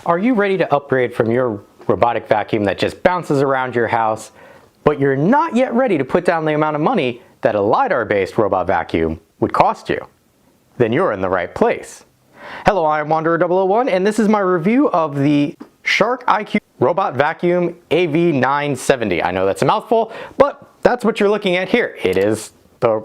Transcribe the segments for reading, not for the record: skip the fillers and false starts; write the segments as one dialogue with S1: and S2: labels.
S1: Are you ready to upgrade from your robotic vacuum that just bounces around your house, but you're not yet ready to put down the amount of money that a LiDAR-based robot vacuum would cost you? Then you're in the right place. Hello, I'm Wanderer001, and this is my review of the Shark IQ Robot Vacuum AV970. I know that's a mouthful, but that's what you're looking at here. It is the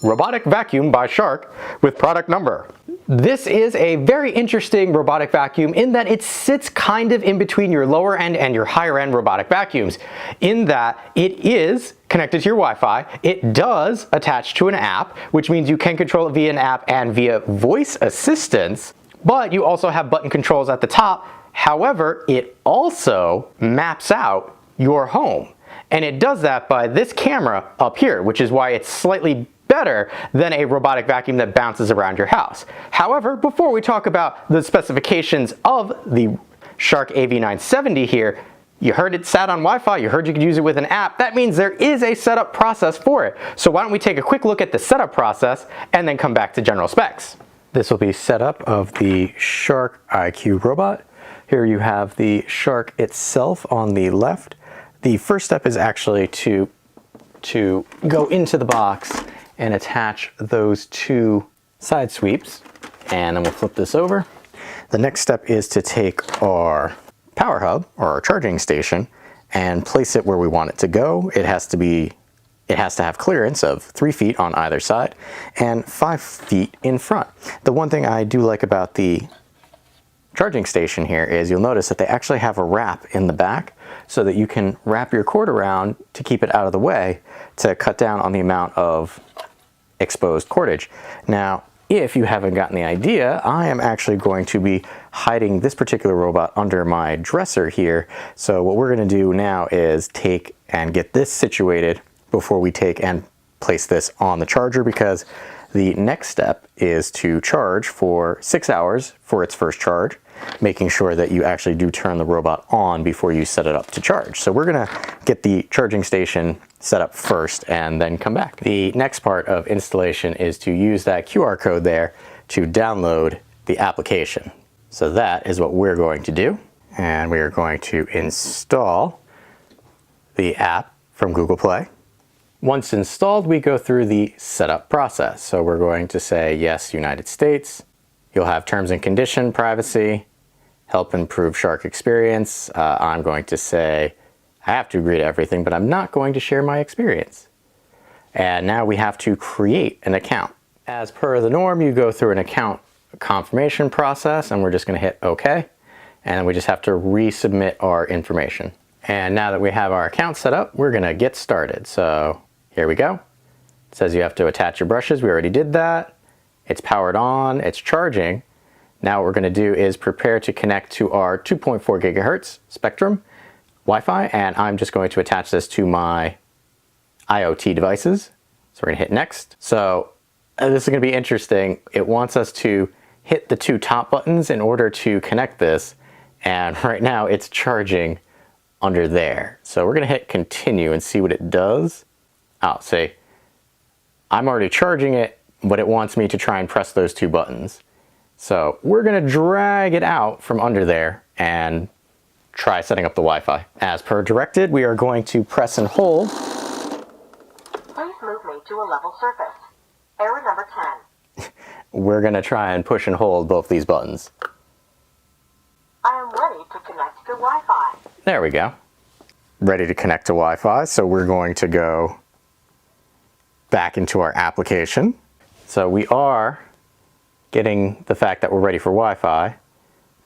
S1: robotic vacuum by Shark with product number. This is a very interesting robotic vacuum in that it sits kind of in between your lower end and your higher end robotic vacuums, in that it is connected to your Wi-Fi. It does attach to an app, which means you can control it via an app and via voice assistance, but you also have button controls at the top. However, it also maps out your home, and it does that by this camera up here, which is why it's slightly better than a robotic vacuum that bounces around your house. However, before we talk about the specifications of the Shark AV970 here, you heard it sat on Wi-Fi, you heard you could use it with an app. That means there is a setup process for it. So why don't we take a quick look at the setup process and then come back to general specs. This will be setup of the Shark IQ robot. Here you have the Shark itself on the left. The first step is actually to go into the box and attach those two side sweeps, and then we'll flip this over. The next step is to take our power hub or our charging station and place it where we want it to go. It has to have clearance of 3 feet on either side and 5 feet in front. The one thing I do like about the charging station here is you'll notice that they actually have a wrap in the back so that you can wrap your cord around to keep it out of the way to cut down on the amount of exposed cordage. Now, if you haven't gotten the idea, I am actually going to be hiding this particular robot under my dresser here. So what we're going to do now is take and get this situated before we take and place this on the charger, because the next step is to charge for 6 hours for its first charge, making sure that you actually do turn the robot on before you set it up to charge. So we're gonna get the charging station set up first and then come back. The next part of installation is to use that QR code there to download the application. So that is what we're going to do. And we are going to install the app from Google Play. Once installed, we go through the setup process. So we're going to say, yes, United States. You'll have terms and condition, privacy, help improve Shark experience. I'm going to say, I have to agree to everything, but I'm not going to share my experience. And now we have to create an account. As per the norm, you go through an account confirmation process, and we're just going to hit OK. And then we just have to resubmit our information. And now that we have our account set up, we're going to get started. So here we go. It says you have to attach your brushes. We already did that. It's powered on. It's charging. Now what we're going to do is prepare to connect to our 2.4 gigahertz Spectrum Wi-Fi, and I'm just going to attach this to my IoT devices. So we're going to hit next. So this is going to be interesting. It wants us to hit the two top buttons in order to connect this, and right now it's charging under there. So we're going to hit continue and see what it does. Oh, see, I'm already charging it, but it wants me to try and press those two buttons. So we're going to drag it out from under there and try setting up the Wi-Fi. As per directed, we are going to press and hold.
S2: Please move me to a level surface. Error number 10.
S1: We're going to try and push and hold both these buttons.
S2: I am ready to connect to Wi-Fi.
S1: There we go. Ready to connect to Wi-Fi. So we're going to go back into our application. So we are getting the fact that we're ready for Wi-Fi.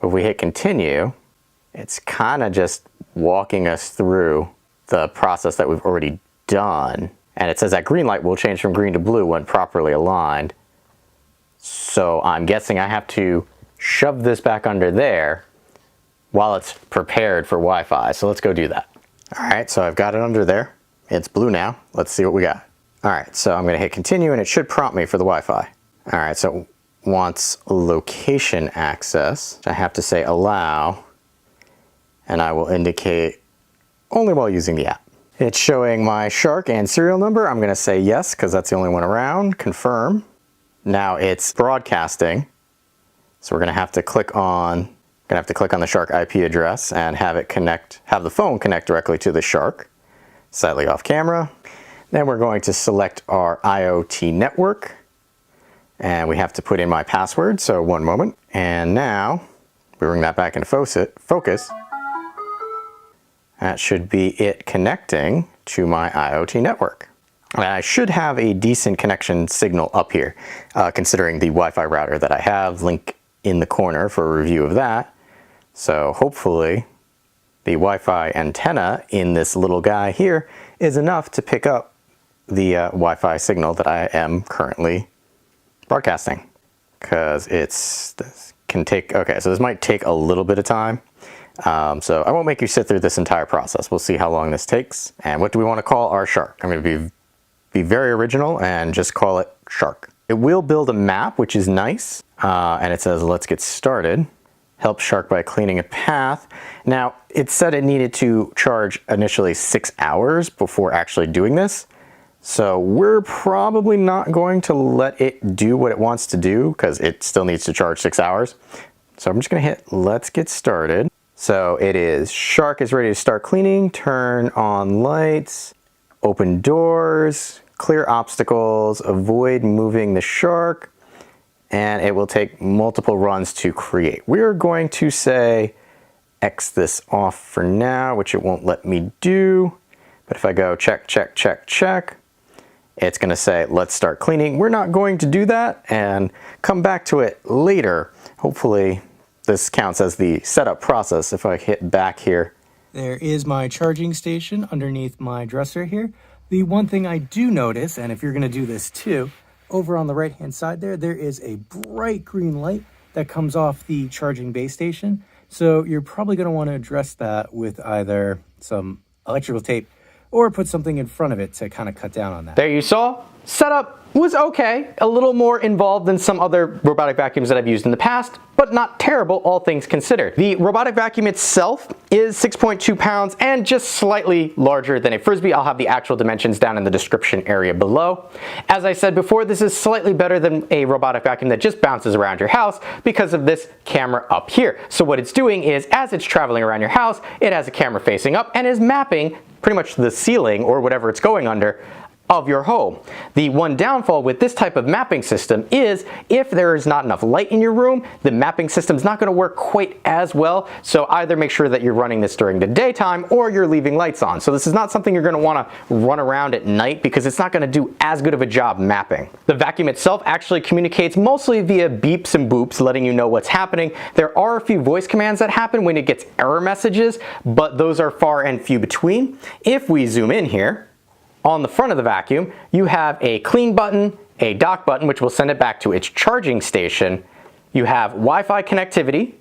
S1: If we hit continue, it's kind of just walking us through the process that we've already done. And it says that green light will change from green to blue when properly aligned. So I'm guessing I have to shove this back under there while it's prepared for Wi-Fi. So let's go do that. All right, so I've got it under there. It's blue now. Let's see what we got. All right, so I'm gonna hit continue and it should prompt me for the Wi-Fi. All right, so it wants location access. I have to say allow, and I will indicate only while using the app. It's showing my Shark and serial number. I'm gonna say yes, because that's the only one around, confirm. Now it's broadcasting. So we're gonna have to click on Gonna have to click on the Shark IP address and have the phone connect directly to the Shark, slightly off camera. Then we're going to select our IoT network, and we have to put in my password, so one moment. And now, we bring that back into focus. That should be it connecting to my IoT network. And I should have a decent connection signal up here, considering the Wi-Fi router that I have, link in the corner for a review of that. So hopefully the Wi-Fi antenna in this little guy here is enough to pick up the Wi-Fi signal that I am currently broadcasting. Because this might take a little bit of time. So I won't make you sit through this entire process. We'll see how long this takes. And what do we want to call our Shark? I'm going to be very original and just call it Shark. It will build a map, which is nice. And it says, let's get started. Help Shark by cleaning a path. Now, it said it needed to charge initially 6 hours before actually doing this. So we're probably not going to let it do what it wants to do because it still needs to charge 6 hours. So I'm just going to hit let's get started. So it is Shark is ready to start cleaning, turn on lights, open doors, clear obstacles, avoid moving the Shark, and it will take multiple runs to create. We're going to say X this off for now, which it won't let me do. But if I go check, check, check, check, it's going to say let's start cleaning. We're not going to do that and come back to it later. Hopefully this counts as the setup process. If I hit back here.
S3: There is my charging station underneath my dresser here. The one thing I do notice, and if you're going to do this too, over on the right hand side there is a bright green light that comes off the charging base station. So you're probably going to want to address that with either some electrical tape or put something in front of it to kind of cut down on that.
S1: There you saw. Setup was okay, a little more involved than some other robotic vacuums that I've used in the past, but not terrible, all things considered. The robotic vacuum itself is 6.2 pounds and just slightly larger than a Frisbee. I'll have the actual dimensions down in the description area below. As I said before, this is slightly better than a robotic vacuum that just bounces around your house because of this camera up here. So what it's doing is, as it's traveling around your house, it has a camera facing up and is mapping pretty much the ceiling or whatever it's going under of your home. The one downfall with this type of mapping system is if there is not enough light in your room, the mapping system is not going to work quite as well. So either make sure that you're running this during the daytime or you're leaving lights on. So this is not something you're going to want to run around at night because it's not going to do as good of a job mapping. The vacuum itself actually communicates mostly via beeps and boops, letting you know what's happening. There are a few voice commands that happen when it gets error messages, but those are far and few between. If we zoom in here, on the front of the vacuum, you have a clean button, a dock button, which will send it back to its charging station. You have Wi-Fi connectivity,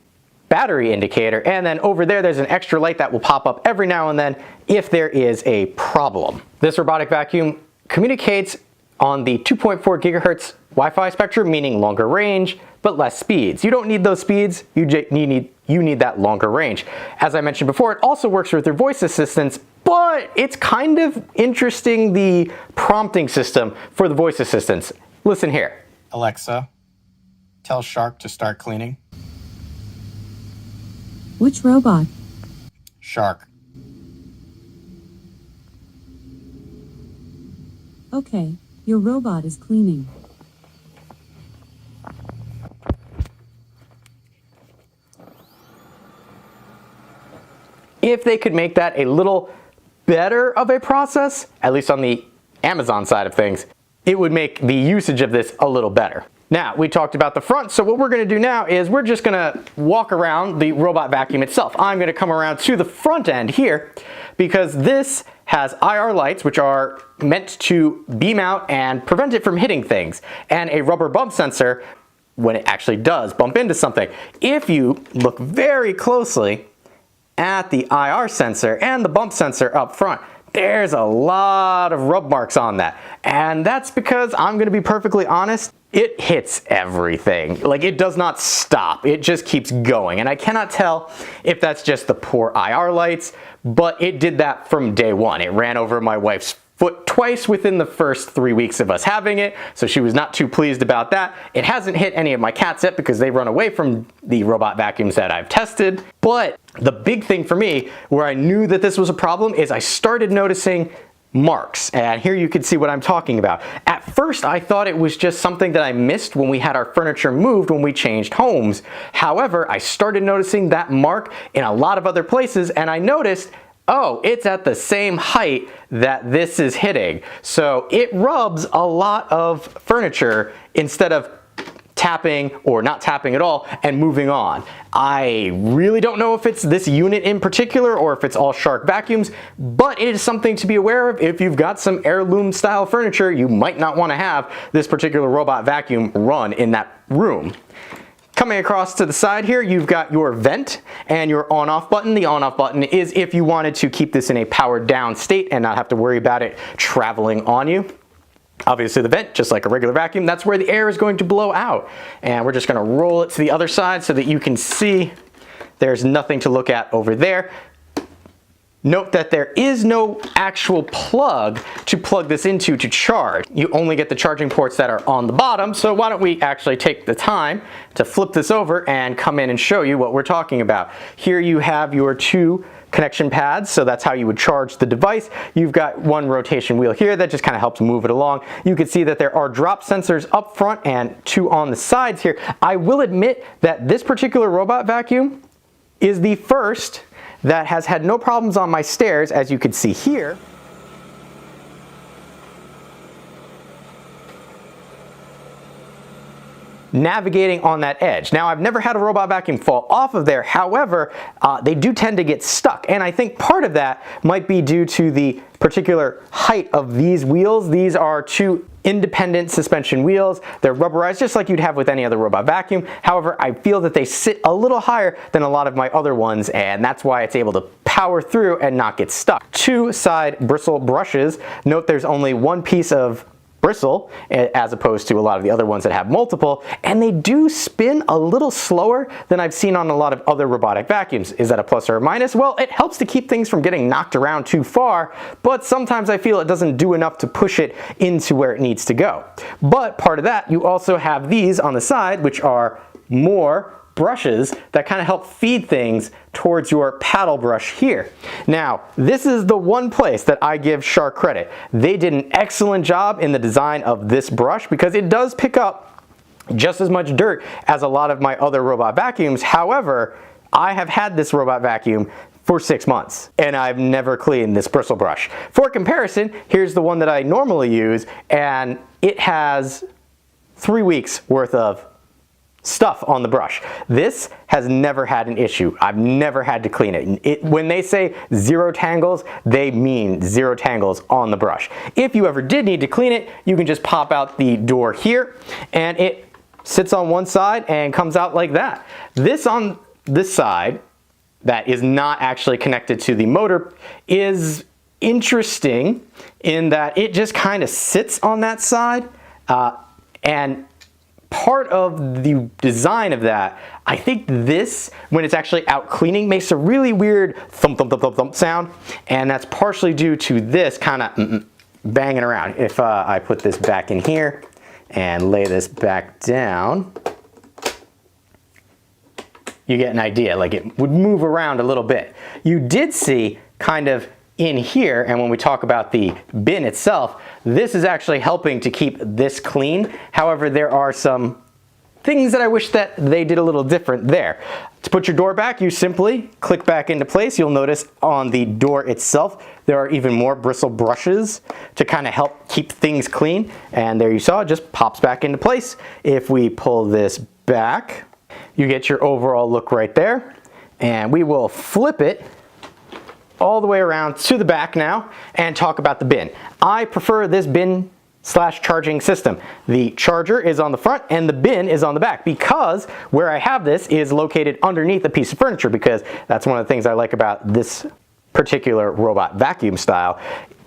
S1: battery indicator, and then over there's an extra light that will pop up every now and then if there is a problem. This robotic vacuum communicates on the 2.4 gigahertz Wi-Fi spectrum, meaning longer range, but less speeds. You don't need those speeds, you need that longer range. As I mentioned before, it also works with your voice assistants, but it's kind of interesting, the prompting system for the voice assistants. Listen here.
S3: Alexa, tell Shark to start cleaning.
S4: Which robot?
S3: Shark.
S4: Okay, your robot is cleaning.
S1: If they could make that a little better of a process, at least on the Amazon side of things, it would make the usage of this a little better. Now, we talked about the front, so what we're going to do now is we're just going to walk around the robot vacuum itself. I'm going to come around to the front end here because this has IR lights, which are meant to beam out and prevent it from hitting things, and a rubber bump sensor when it actually does bump into something. If you look very closely at the IR sensor and the bump sensor up front, there's a lot of rub marks on that. And that's because, I'm going to be perfectly honest, it hits everything. Like, it does not stop. It just keeps going. And I cannot tell if that's just the poor IR lights, but it did that from day one. It ran over my wife's foot twice within the first 3 weeks of us having it, so she was not too pleased about that. It hasn't hit any of my cats yet because they run away from the robot vacuums that I've tested. But the big thing for me, where I knew that this was a problem, is I started noticing marks, and here you can see what I'm talking about. At first I thought it was just something that I missed when we had our furniture moved when we changed homes. However, I started noticing that mark in a lot of other places, and I noticed, oh, it's at the same height that this is hitting. So it rubs a lot of furniture instead of tapping or not tapping at all and moving on. I really don't know if it's this unit in particular or if it's all Shark vacuums, but it is something to be aware of. If you've got some heirloom style furniture, you might not want to have this particular robot vacuum run in that room. Coming across to the side here, you've got your vent and your on-off button. The on-off button is if you wanted to keep this in a powered down state and not have to worry about it traveling on you. Obviously the vent, just like a regular vacuum, that's where the air is going to blow out. And we're just going to roll it to the other side so that you can see there's nothing to look at over there. Note that there is no actual plug to plug this into to charge. You only get the charging ports that are on the bottom, so why don't we actually take the time to flip this over and come in and show you what we're talking about. Here you have your two connection pads, so that's how you would charge the device. You've got one rotation wheel here that just kind of helps move it along. You can see that there are drop sensors up front and two on the sides here. I will admit that this particular robot vacuum is the first that has had no problems on my stairs, as you can see here. Navigating on that edge. Now, I've never had a robot vacuum fall off of there. However, they do tend to get stuck. And I think part of that might be due to the particular height of these wheels. These are two independent suspension wheels. They're rubberized just like you'd have with any other robot vacuum. However, I feel that they sit a little higher than a lot of my other ones, and that's why it's able to power through and not get stuck. Two side bristle brushes. Note there's only one piece of bristle as opposed to a lot of the other ones that have multiple, and they do spin a little slower than I've seen on a lot of other robotic vacuums. Is that a plus or a minus? Well, it helps to keep things from getting knocked around too far, but sometimes I feel it doesn't do enough to push it into where it needs to go. But part of that, you also have these on the side, which are more brushes that kind of help feed things towards your paddle brush here. Now, this is the one place that I give Shark credit. They did an excellent job in the design of this brush because it does pick up just as much dirt as a lot of my other robot vacuums. However, I have had this robot vacuum for 6 months and I've never cleaned this bristle brush. For comparison, here's the one that I normally use, and it has 3 weeks worth of stuff on the brush. This has never had an issue. I've never had to clean it. When they say 0 tangles, they mean 0 tangles on the brush. If you ever did need to clean it, you can just pop out the door here and it sits on one side and comes out like that. This on this side that is not actually connected to the motor is interesting in that it just kind of sits on that side, and part of the design of that, I think this, when it's actually out cleaning, makes a really weird thump, thump, thump, thump, thump sound, and that's partially due to this kind of banging around. If I put this back in here and lay this back down, you get an idea, like it would move around a little bit. You did see kind of in here, and when we talk about the bin itself, this is actually helping to keep this clean. However, there are some things that I wish that they did a little different there. To put your door back, you simply click back into place. You'll notice on the door itself, there are even more bristle brushes to kind of help keep things clean. And there you saw, it just pops back into place. If we pull this back, you get your overall look right there. And we will flip it all the way around to the back now and talk about the bin. I prefer this bin slash charging system. The charger is on the front and the bin is on the back, because where I have this is located underneath a piece of furniture, because that's one of the things I like about this particular robot vacuum style.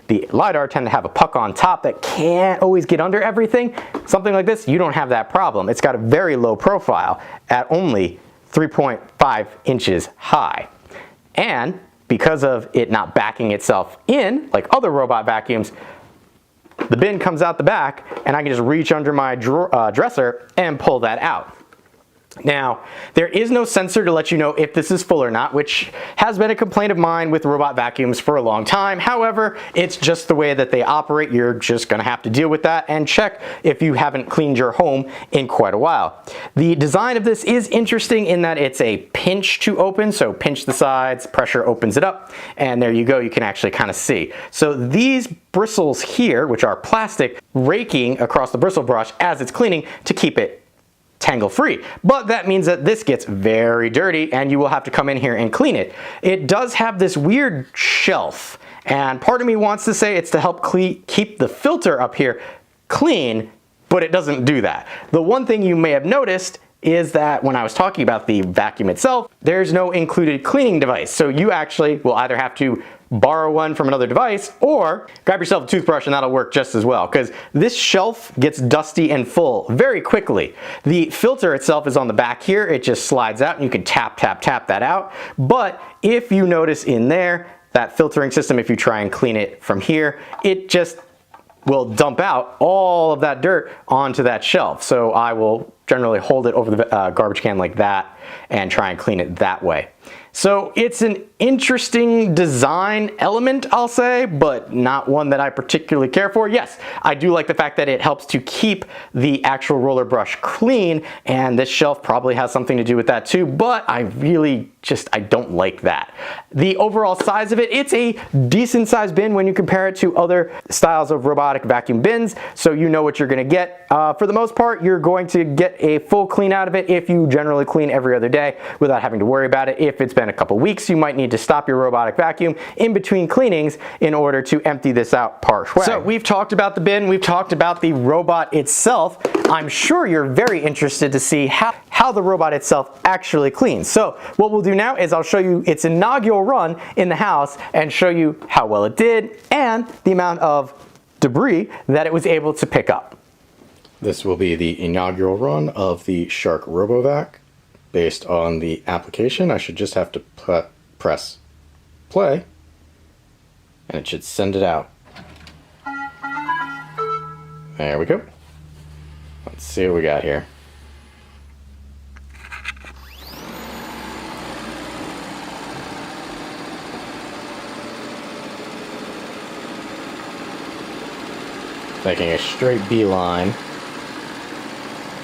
S1: The LiDAR tend to have a puck on top that can't always get under everything. Something like this, you don't have that problem. It's got a very low profile at only 3.5 inches high. And because of it not backing itself in, like other robot vacuums, the bin comes out the back and I can just reach under my dresser and pull that out. Now, there is no sensor to let you know if this is full or not, which has been a complaint of mine with robot vacuums for a long time. However, it's just the way that they operate. You're just gonna have to deal with that and check if you haven't cleaned your home in quite a while. The design of this is interesting in that it's a pinch to open, so pinch the sides, pressure opens it up, and there you go, you can actually kind of see. So these bristles here, which are plastic, raking across the bristle brush as it's cleaning to keep it tangle free. But that means that this gets very dirty and you will have to come in here and clean it. It does have this weird shelf, and part of me wants to say it's to help keep the filter up here clean, but it doesn't do that. The one thing you may have noticed is that when I was talking about the vacuum itself, there's no included cleaning device. So you actually will either have to borrow one from another device or grab yourself a toothbrush and that'll work just as well, because this shelf gets dusty and full very quickly. The filter itself is on the back here. It just slides out and you can tap that out. But if you notice in there, that filtering system, if you try and clean it from here, it just will dump out all of that dirt onto that shelf. So I will generally hold it over the garbage can like that and try and clean it that way. So it's an interesting design element, I'll say, but not one that I particularly care for. Yes, I do like the fact that it helps to keep the actual roller brush clean, and this shelf probably has something to do with that too, but I really I don't like that. The overall size of it, it's a decent sized bin when you compare it to other styles of robotic vacuum bins, so you know what you're gonna get. For the most part, you're going to get a full clean out of it if you generally clean every other day without having to worry about it. If it's been a couple weeks, you might need to stop your robotic vacuum in between cleanings in order to empty this out part way. So we've talked about the bin, we've talked about the robot itself. I'm sure you're very interested to see how the robot itself actually cleans. So what we'll do now is I'll show you its inaugural run in the house and show you how well it did and the amount of debris that it was able to pick up. This will be the inaugural run of the Shark RoboVac. Based on the application, I should just have to press play and it should send it out. There we go. Let's see what we got here. Making a straight beeline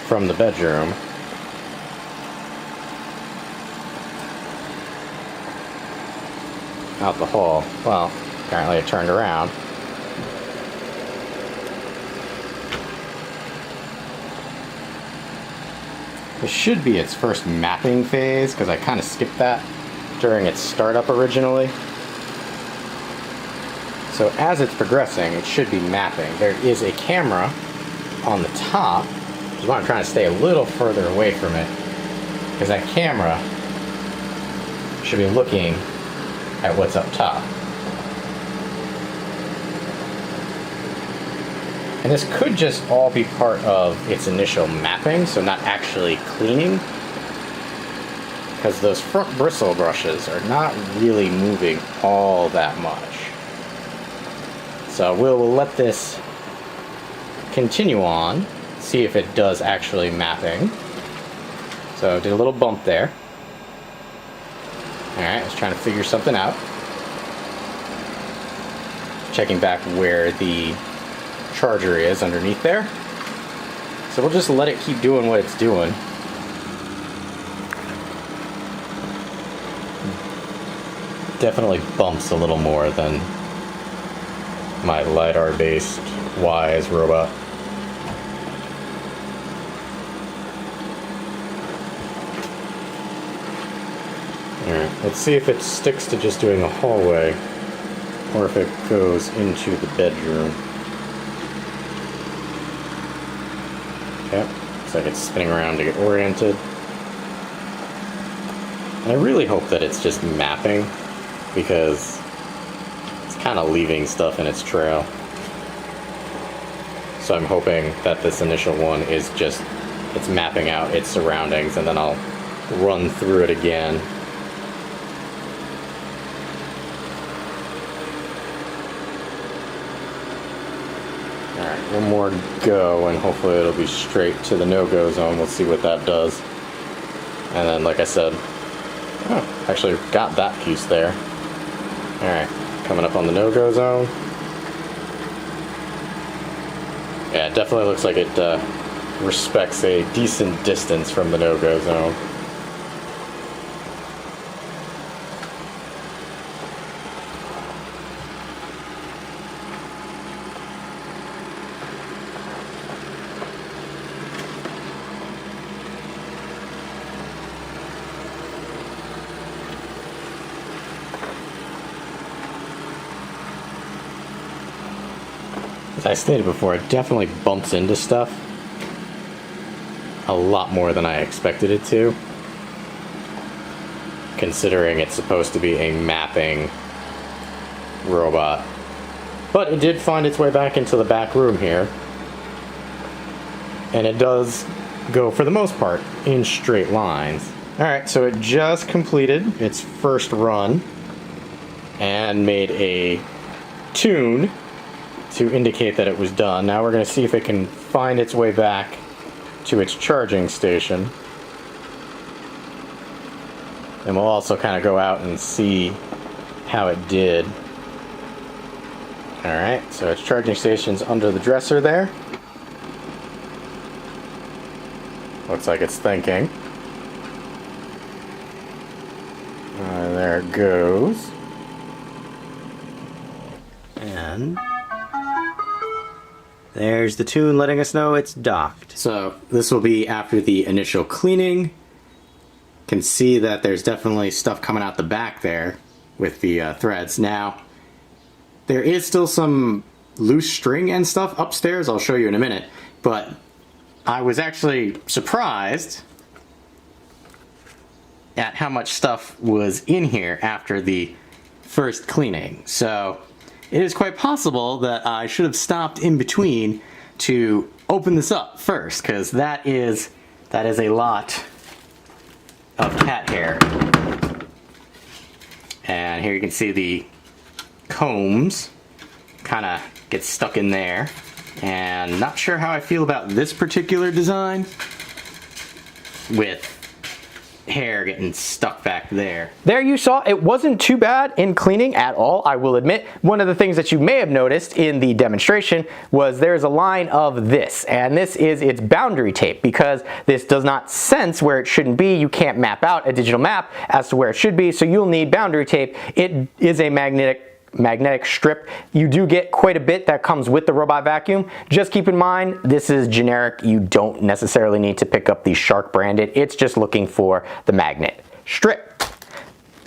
S1: from the bedroom out the hall. Well, apparently it turned around. This should be its first mapping phase, because I kind of skipped that during its startup originally. So as it's progressing, it should be mapping. There is a camera on the top, which is why I'm trying to stay a little further away from it, because that camera should be looking at what's up top. And this could just all be part of its initial mapping, so not actually cleaning, because those front bristle brushes are not really moving all that much. So we'll let this continue on, see if it does actually mapping. So did a little bump there. Alright, I was trying to figure something out. Checking back where the charger is underneath there. So we'll just let it keep doing what it's doing. Definitely bumps a little more than my LiDAR-based Wise robot. Alright, let's see if it sticks to just doing a hallway, or if it goes into the bedroom. Yep, looks like it's spinning around to get oriented. And I really hope that it's just mapping, because it's kind of leaving stuff in its trail. So I'm hoping that this initial one is just, it's mapping out its surroundings, and then I'll run through it again. one more go, and hopefully it'll be straight to the no-go zone. We'll see what that does. And then, like I said, actually got that piece there. Alright, coming up on the no-go zone. Yeah, it definitely looks like it respects a decent distance from the no-go zone. As I stated before, it definitely bumps into stuff a lot more than I expected it to, considering it's supposed to be a mapping robot. But it did find its way back into the back room here, and it does go, for the most part, in straight lines. Alright, so it just completed its first run and made a tune to indicate that it was done. Now we're going to see if it can find its way back to its charging station. And we'll also kind of go out and see how it did. Alright, so its charging station's under the dresser there. Looks like it's thinking. There it goes. And there's the tune letting us know it's docked. So this will be after the initial cleaning. Can see that there's definitely stuff coming out the back there with the threads. Now, there is still some loose string and stuff upstairs. I'll show you in a minute. But I was actually surprised at how much stuff was in here after the first cleaning. So it is quite possible that I should have stopped in between to open this up first, because that is a lot of cat hair. And here you can see the combs kind of get stuck in there. And not sure how I feel about this particular design with hair getting stuck back there. There you saw, it wasn't too bad in cleaning at all, I will admit. One of the things that you may have noticed in the demonstration was there's a line of this, and this is its boundary tape. Because this does not sense where it shouldn't be, you can't map out a digital map as to where it should be, so you'll need boundary tape. It is a magnetic strip. You do get quite a bit that comes with the robot vacuum. Just keep in mind, this is generic. You don't necessarily need to pick up the Shark branded. It's just looking for the magnet strip.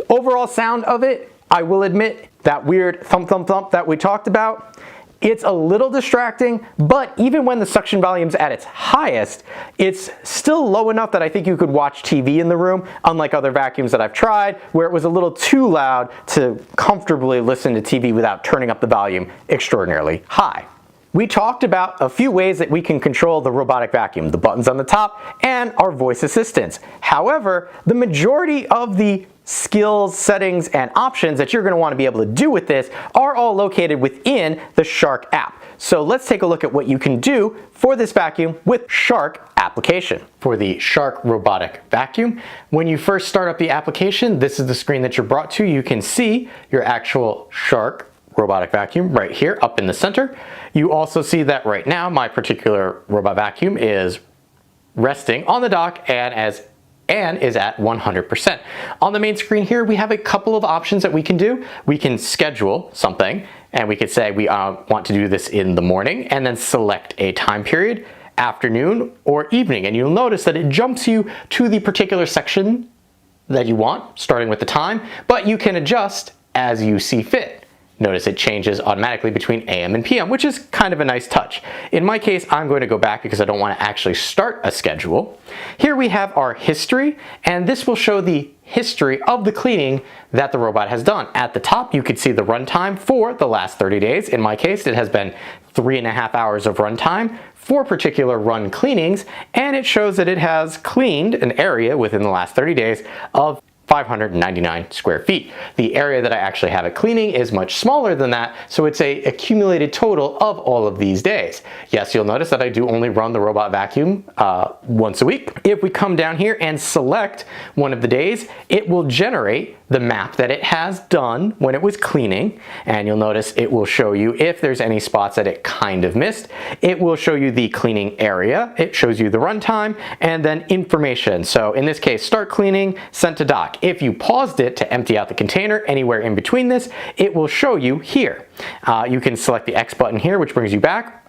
S1: Overall sound of it, I will admit, that weird thump thump thump that we talked about, it's a little distracting, but even when the suction volume's at its highest, it's still low enough that I think you could watch TV in the room, unlike other vacuums that I've tried, where it was a little too loud to comfortably listen to TV without turning up the volume extraordinarily high. We talked about a few ways that we can control the robotic vacuum, the buttons on the top and our voice assistants. However, the majority of the skills, settings, and options that you're going to want to be able to do with this are all located within the Shark app. So let's take a look at what you can do for this vacuum with Shark application. For the Shark robotic vacuum, when you first start up the application, this is the screen that you're brought to. You can see your actual Shark robotic vacuum right here up in the center. You also see that right now my particular robot vacuum is resting on the dock and is at 100%. On the main screen here, we have a couple of options that we can do. We can schedule something, and we could say we want to do this in the morning, and then select a time period, afternoon or evening. And you'll notice that it jumps you to the particular section that you want, starting with the time, but you can adjust as you see fit. Notice it changes automatically between AM and PM, which is kind of a nice touch. In my case, I'm going to go back because I don't want to actually start a schedule. Here we have our history, and this will show the history of the cleaning that the robot has done. At the top, you could see the runtime for the last 30 days. In my case, it has been 3.5 hours of runtime for particular run cleanings, and it shows that it has cleaned an area within the last 30 days of 599 square feet. The area that I actually have it cleaning is much smaller than that, so it's a accumulated total of all of these days. Yes, you'll notice that I do only run the robot vacuum once a week. If we come down here and select one of the days, it will generate the map that it has done when it was cleaning, and you'll notice it will show you if there's any spots that it kind of missed. It will show you the cleaning area, it shows you the runtime, and then information. So in this case, start cleaning, sent to dock. If you paused it to empty out the container anywhere in between this, it will show you here. You can select the X button here, which brings you back.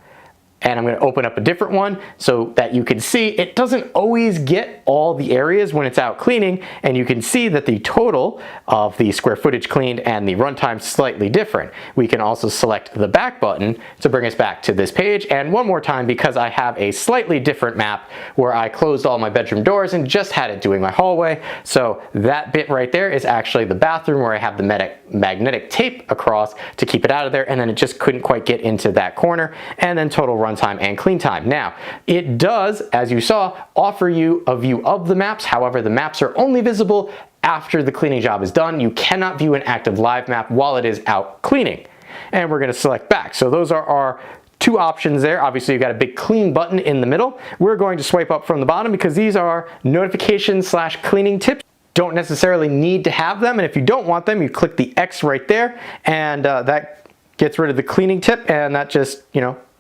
S1: And I'm going to open up a different one so that you can see it doesn't always get all the areas when it's out cleaning, and you can see that the total of the square footage cleaned and the runtime slightly different. We can also select the back button to bring us back to this page, and one more time because I have a slightly different map where I closed all my bedroom doors and just had it doing my hallway. So that bit right there is actually the bathroom where I have the magnetic tape across to keep it out of there, and then it just couldn't quite get into that corner, and then total runtime and clean time. Now, it does, as you saw, offer you a view of the maps. However, the maps are only visible after the cleaning job is done. You cannot view an active live map while it is out cleaning. And we're going to select back. So those are our two options there. Obviously, you've got a big clean button in the middle. We're going to swipe up from the bottom because these are notification/cleaning tips. Don't necessarily need to have them, and if you don't want them, you click the X right there, and that gets rid of the cleaning tip, and that just,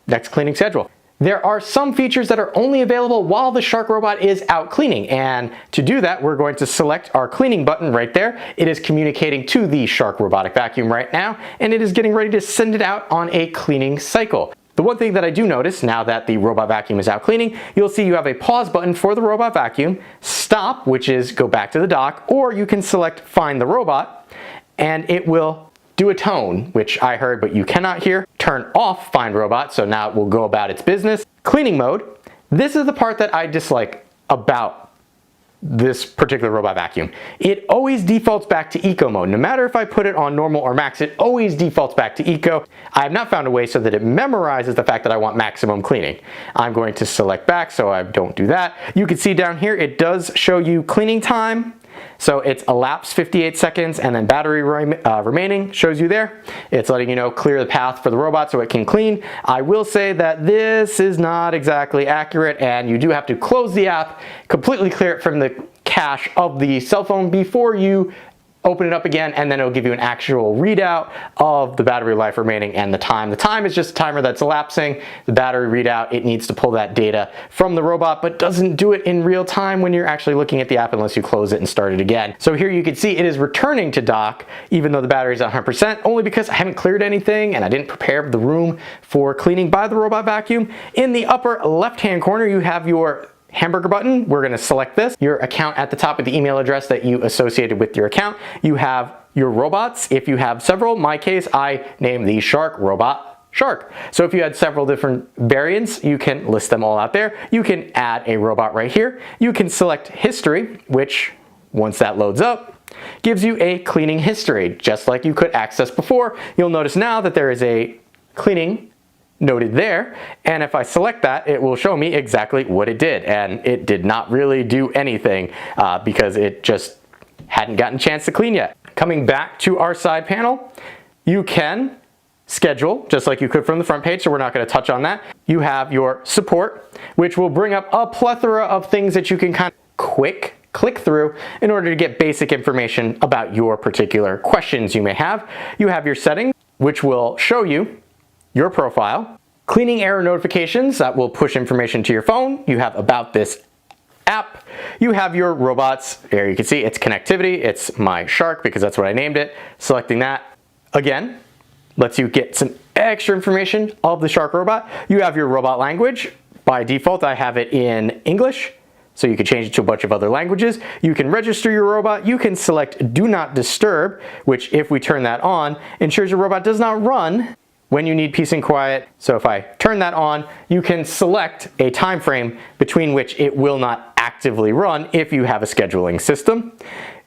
S1: next cleaning schedule. There are some features that are only available while the Shark robot is out cleaning, and to do that we're going to select our cleaning button right there. It is communicating to the Shark robotic vacuum right now, and it is getting ready to send it out on a cleaning cycle. The one thing that I do notice now that the robot vacuum is out cleaning, you'll see you have a pause button for the robot vacuum, stop, which is go back to the dock, or you can select find the robot, and it will do a tone, which I heard but you cannot hear. Turn off find robot, so now it will go about its business. Cleaning mode, this is the part that I dislike about this particular robot vacuum. It always defaults back to eco mode. No matter if I put it on normal or max, it always defaults back to eco. I have not found a way so that it memorizes the fact that I want maximum cleaning. I'm going to select back so I don't do that. You can see down here it does show you cleaning time. So it's elapsed 58 seconds, and then battery remaining shows you there. It's letting you know clear the path for the robot so it can clean. I will say that this is not exactly accurate, and you do have to close the app, completely clear it from the cache of the cell phone before you open it up again, and then it'll give you an actual readout of the battery life remaining and the time. The time is just a timer that's elapsing. The battery readout, it needs to pull that data from the robot, but doesn't do it in real time when you're actually looking at the app unless you close it and start it again. So here you can see it is returning to dock even though the battery is at 100%, only because I haven't cleared anything and I didn't prepare the room for cleaning by the robot vacuum. In the upper left-hand corner, you have your hamburger button. We're going to select this. Your account at the top with the email address that you associated with your account. You have your robots. If you have several, in my case, I named the Shark robot Shark. So if you had several different variants, you can list them all out there. You can add a robot right here. You can select history, which once that loads up, gives you a cleaning history, just like you could access before. You'll notice now that there is a cleaning noted there, and if I select that, it will show me exactly what it did, and it did not really do anything because it just hadn't gotten a chance to clean yet. Coming back to our side panel, you can schedule just like you could from the front page, so we're not going to touch on that. You have your support, which will bring up a plethora of things that you can kind of click through in order to get basic information about your particular questions you may have. You have your settings, which will show you your profile, cleaning error notifications that will push information to your phone. You have about this app. You have your robots. There you can see it's connectivity. It's my Shark because that's what I named it. Selecting that again lets you get some extra information of the Shark robot. You have your robot language. By default, I have it in English, so you can change it to a bunch of other languages. You can register your robot. You can select Do Not Disturb, which if we turn that on, ensures your robot does not run when you need peace and quiet. So if I turn that on, you can select a time frame between which it will not actively run if you have a scheduling system.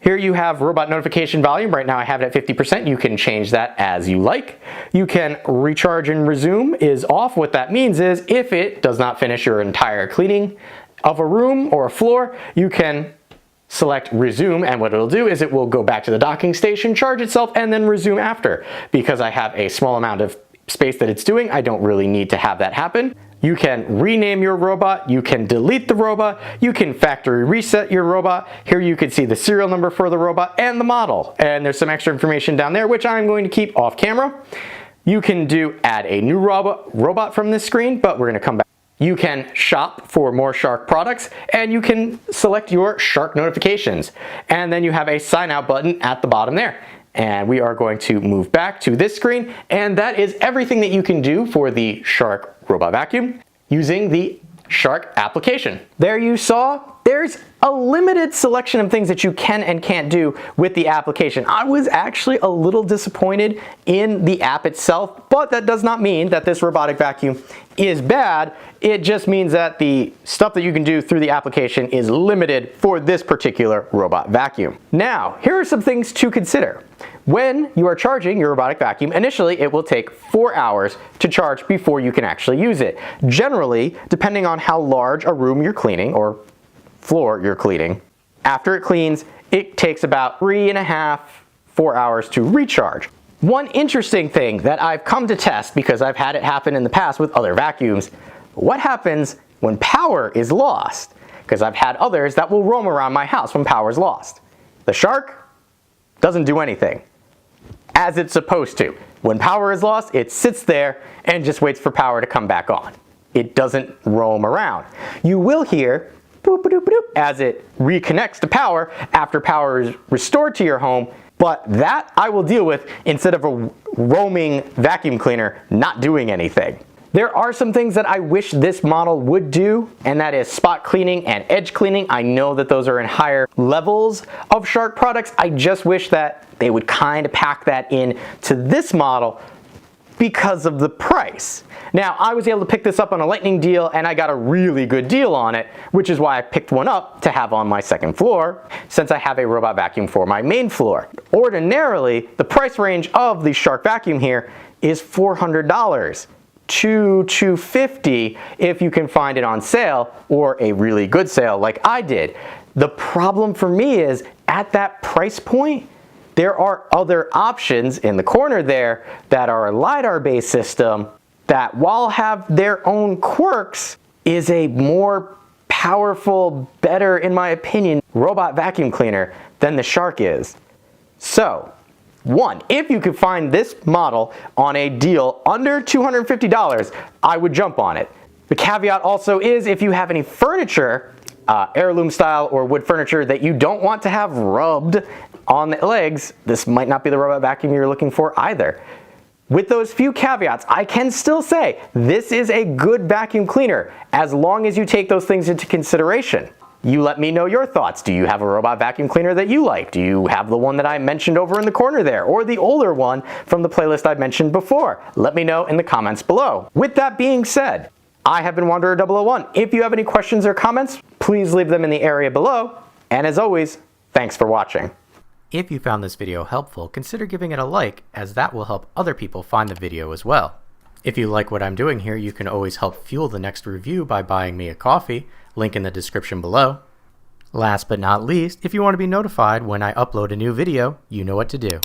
S1: Here you have robot notification volume. Right now I have it at 50%. You can change that as you like. You can recharge and resume is off. What that means is if it does not finish your entire cleaning of a room or a floor, you can select resume, and what it'll do is it will go back to the docking station, charge itself, and then resume after. Because I have a small amount of space that it's doing, I don't really need to have that happen. You can rename your robot, you can delete the robot, you can factory reset your robot. Here you can see the serial number for the robot and the model. And there's some extra information down there, which I'm going to keep off camera. You can add a new robot from this screen, but we're gonna come back. You can shop for more Shark products, and you can select your Shark notifications. And then you have a sign out button at the bottom there. And we are going to move back to this screen, and that is everything that you can do for the Shark robot vacuum using the Shark application. There you saw, there's a limited selection of things that you can and can't do with the application. I was actually a little disappointed in the app itself, but that does not mean that this robotic vacuum is bad. It just means that the stuff that you can do through the application is limited for this particular robot vacuum. Now, here are some things to consider. When you are charging your robotic vacuum, initially it will take 4 hours to charge before you can actually use it. Generally, depending on how large a room you're cleaning or floor you're cleaning, after it cleans, it takes about 3.5, 4 hours to recharge. One interesting thing that I've come to test, because I've had it happen in the past with other vacuums, what happens when power is lost? Because I've had others that will roam around my house when power is lost. The Shark doesn't do anything, as it's supposed to. When power is lost, it sits there and just waits for power to come back on. It doesn't roam around. You will hear boop, boop, boop, as it reconnects to power after power is restored to your home, but that I will deal with instead of a roaming vacuum cleaner not doing anything. There are some things that I wish this model would do, and that is spot cleaning and edge cleaning. I know that those are in higher levels of Shark products. I just wish that they would kind of pack that in to this model because of the price. Now, I was able to pick this up on a lightning deal, and I got a really good deal on it, which is why I picked one up to have on my second floor, since I have a robot vacuum for my main floor. Ordinarily, the price range of the Shark vacuum here is $400 to $250 if you can find it on sale or a really good sale like I did. The problem for me is at that price point, there are other options in the corner there that are a LiDAR-based system that, while have their own quirks, is a more powerful, better, in my opinion, robot vacuum cleaner than the Shark is. So, one, if you could find this model on a deal under $250, I would jump on it. The caveat also is if you have any furniture, heirloom style or wood furniture that you don't want to have rubbed on the legs, this might not be the robot vacuum you're looking for either. With those few caveats, I can still say this is a good vacuum cleaner as long as you take those things into consideration. You let me know your thoughts. Do you have a robot vacuum cleaner that you like? Do you have the one that I mentioned over in the corner there, or the older one from the playlist I mentioned before? Let me know in the comments below. With that being said, I have been Wanderer 001. If you have any questions or comments, please leave them in the area below. And as always, thanks for watching. If you found this video helpful, consider giving it a like, as that will help other people find the video as well. If you like what I'm doing here, you can always help fuel the next review by buying me a coffee, link in the description below. Last but not least, if you want to be notified when I upload a new video, you know what to do.